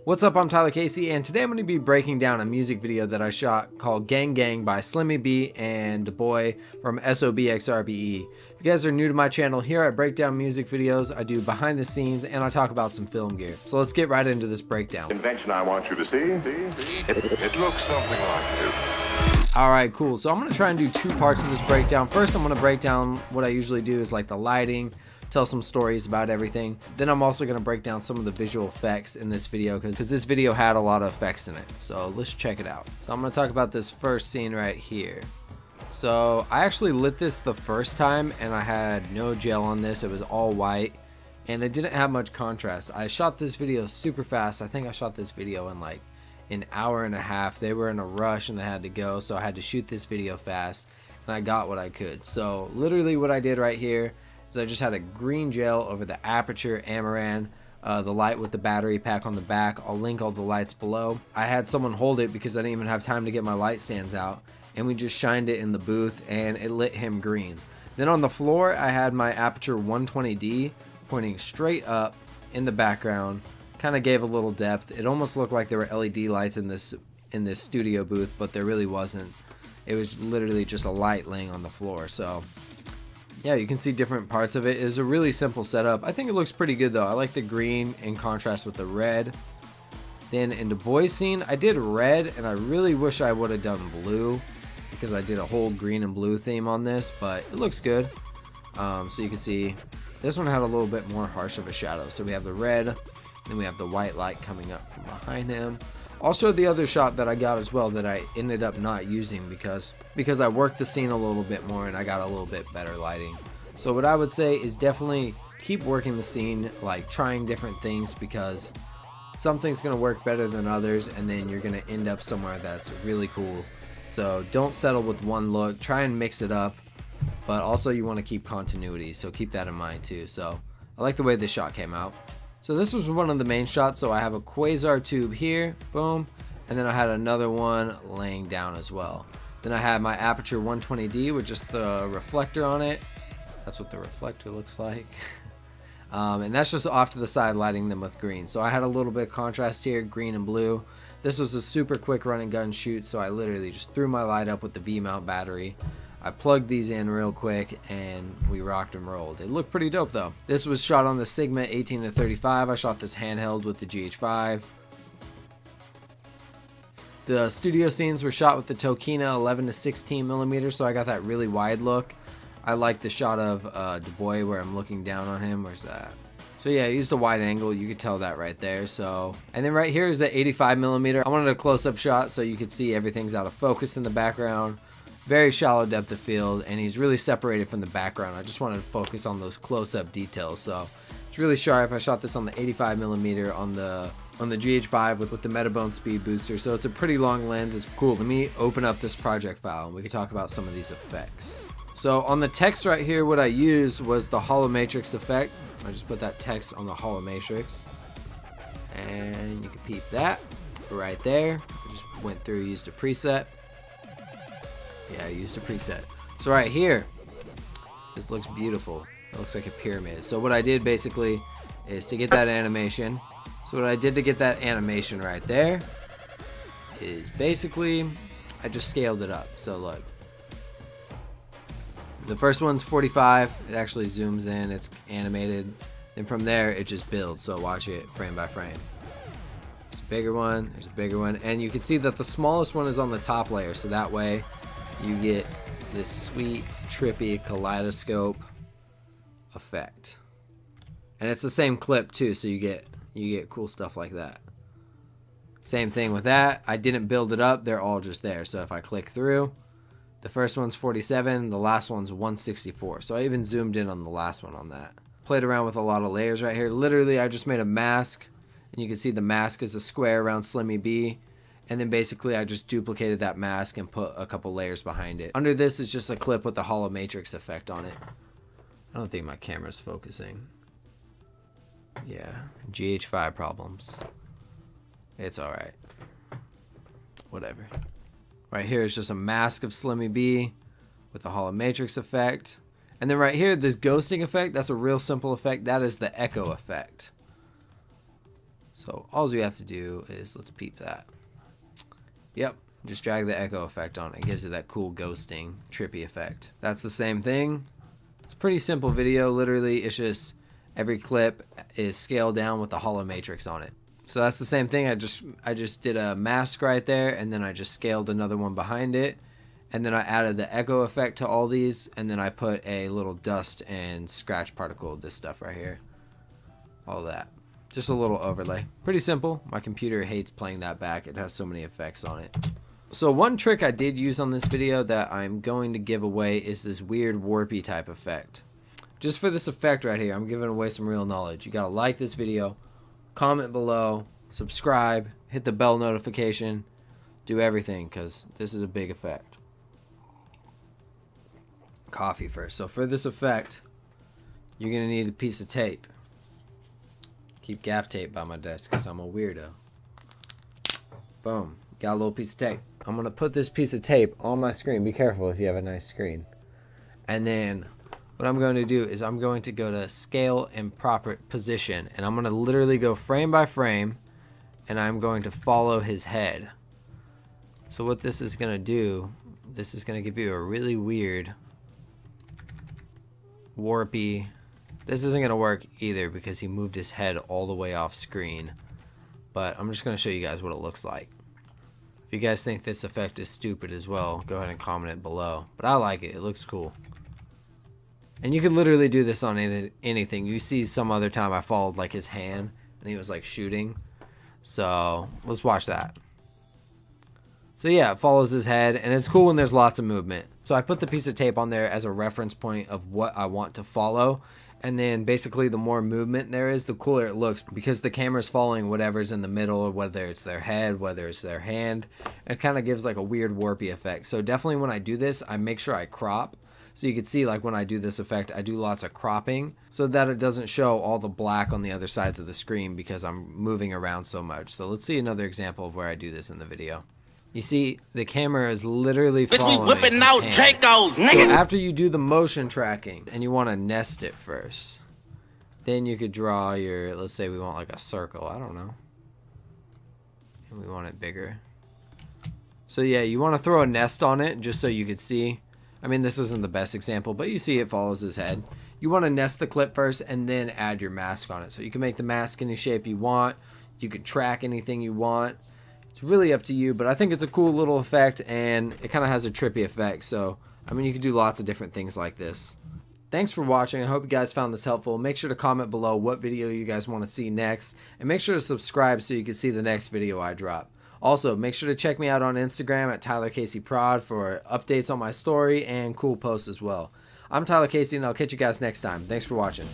What's up, I'm Tyler Casey, and today I'm going to be breaking down a music video that I shot called Gang Gang by Slimmy and Daboii from SOBxRBE. If you guys are new to my channel, here I break down music videos, I do behind the scenes, and I talk about some film gear. So let's get right into this breakdown. Invention I want you to see. It looks something like this. Alright, cool. So I'm going to try and do two parts of this breakdown. First, I'm going to break down what I usually do is like the lighting, tell some stories about everything. Then I'm also going to break down some of the visual effects in this video because this video had a lot of effects in it. So let's check it out. So I'm going to talk about this first scene right here. So I actually lit this the first time and I had no gel on this. It was all white and it didn't have much contrast. I shot this video super fast. I think I shot this video in like an hour and a half. They were in a rush and they had to go, so I had to shoot this video fast and I got what I could. So literally what I did right here is I just had a green gel over the aperture Amaran, the light with the battery pack on the back. I'll link all the lights below. I had someone hold it because I didn't even have time to get my light stands out, and we just shined it in the booth and it lit him green. Then on the floor I had my aperture 120D pointing straight up in the background, kind of gave a little depth. It almost looked like there were LED lights in this studio booth, but there really wasn't. It was literally just a light laying on the floor. So yeah, you can see different parts of it. It's a really simple setup. I think it looks pretty good though. I like the green in contrast with the red. Then in Daboii's scene, I did red and I really wish I would have done blue because I did a whole green and blue theme on this, but it looks good. So you can see this one had a little bit more harsh of a shadow. So we have the red, then we have the white light coming up from behind him. I'll show the other shot that I got as well that I ended up not using because I worked the scene a little bit more and I got a little bit better lighting. So what I would say is definitely keep working the scene, like trying different things, because something's going to work better than others and then you're going to end up somewhere that's really cool. So don't settle with one look, try and mix it up, but also you want to keep continuity, so keep that in mind too. So I like the way this shot came out. So this was one of the main shots. So I have a quasar tube here, boom, and then I had another one laying down as well. Then I had my aperture 120D with just the reflector on it. That's what the reflector looks like. And that's just off to the side, lighting them with green. So I had a little bit of contrast here, green and blue. This was a super quick run and gun shoot, so I literally just threw my light up with the V-mount battery. I plugged these in real quick and we rocked and rolled. It looked pretty dope though. This was shot on the Sigma 18-35. I shot this handheld with the GH5. The studio scenes were shot with the Tokina 11-16mm, so I got that really wide look. I like the shot of Daboii where I'm looking down on him. Where's that? So yeah, I used a wide angle. You could tell that right there. So, and then right here is the 85mm. I wanted a close-up shot so you could see everything's out of focus in the background. Very shallow depth of field, and he's really separated from the background. I just wanted to focus on those close-up details. So it's really sharp. I shot this on the 85mm on the GH5 with the Metabone speed booster. So it's a pretty long lens. It's cool. Let me open up this project file and we can talk about some of these effects. So on the text right here, what I used was the hollow matrix effect. I just put that text on the hollow matrix, and you can peep that right there. I just went through, used a preset. Yeah, I used a preset. So right here, this looks beautiful. It looks like a pyramid. So what I did basically is to get that animation. So what I did to get that animation right there is basically I just scaled it up. So look, the first one's 45. It actually zooms in. It's animated. Then from there, it just builds. So watch it frame by frame. There's a bigger one. There's a bigger one. And you can see that the smallest one is on the top layer. So that way, you get this sweet, trippy kaleidoscope effect. And it's the same clip too, so you get cool stuff like that. Same thing with that. I didn't build it up. They're all just there. So if I click through, the first one's 47, the last one's 164. So I even zoomed in on the last one on that. Played around with a lot of layers right here. Literally, I just made a mask, and you can see the mask is a square around Slimmy B. And then basically I just duplicated that mask and put a couple layers behind it. Under this is just a clip with the hollow matrix effect on it. I don't think my camera's focusing. Yeah, GH5 problems. It's alright. Whatever. Right here is just a mask of Slimmy B with the hollow matrix effect. And then right here, this ghosting effect, that's a real simple effect. That is the echo effect. So all you have to do is, let's peep that. Yep, just drag the echo effect on it. It gives it that cool ghosting, trippy effect. That's the same thing. It's a pretty simple video. Literally, it's just every clip is scaled down with the hollow matrix on it. So that's the same thing. I just did a mask right there, and then I just scaled another one behind it. And then I added the echo effect to all these, and then I put a little dust and scratch particle of this stuff right here. All that. Just a little overlay. Pretty simple. My computer hates playing that back. It has so many effects on it. So one trick I did use on this video that I'm going to give away is this weird warpy type effect. Just for this effect right here, I'm giving away some real knowledge. You gotta like this video, comment below, subscribe, hit the bell notification, do everything, because this is a big effect. Coffee first. So for this effect, you're gonna need a piece of tape. Keep gaff tape by my desk because I'm a weirdo. Boom. Got a little piece of tape. I'm going to put this piece of tape on my screen. Be careful if you have a nice screen. And then what I'm going to do is I'm going to go to scale and proper position. And I'm going to literally go frame by frame. And I'm going to follow his head. So what this is going to do, this is going to give you a really weird, warpy. This isn't going to work either because he moved his head all the way off screen. But I'm just going to show you guys what it looks like. If you guys think this effect is stupid as well, go ahead and comment it below. But I like it. It looks cool. And you can literally do this on anything. You see some other time I followed like his hand and he was like shooting. So let's watch that. So yeah, it follows his head and it's cool when there's lots of movement. So I put the piece of tape on there as a reference point of what I want to follow. And then basically the more movement there is, the cooler it looks because the camera's following whatever's in the middle, whether it's their head, whether it's their hand. It kind of gives like a weird warpy effect. So definitely when I do this, I make sure I crop. So you can see like when I do this effect, I do lots of cropping so that it doesn't show all the black on the other sides of the screen because I'm moving around so much. So let's see another example of where I do this in the video. You see, the camera is literally following. Bitch, we whipping out Dracos, nigga. So after you do the motion tracking, and you want to nest it first, then you could draw your, let's say we want like a circle, I don't know. And we want it bigger. So yeah, you want to throw a nest on it just so you could see. I mean, this isn't the best example, but you see it follows his head. You want to nest the clip first and then add your mask on it. So you can make the mask any shape you want. You can track anything you want. It's really up to you, but I think it's a cool little effect and it kind of has a trippy effect. So, I mean, you can do lots of different things like this. Thanks for watching. I hope you guys found this helpful. Make sure to comment below what video you guys want to see next. And make sure to subscribe so you can see the next video I drop. Also, make sure to check me out on Instagram at TylerCaseyProd for updates on my story and cool posts as well. I'm Tyler Casey, and I'll catch you guys next time. Thanks for watching.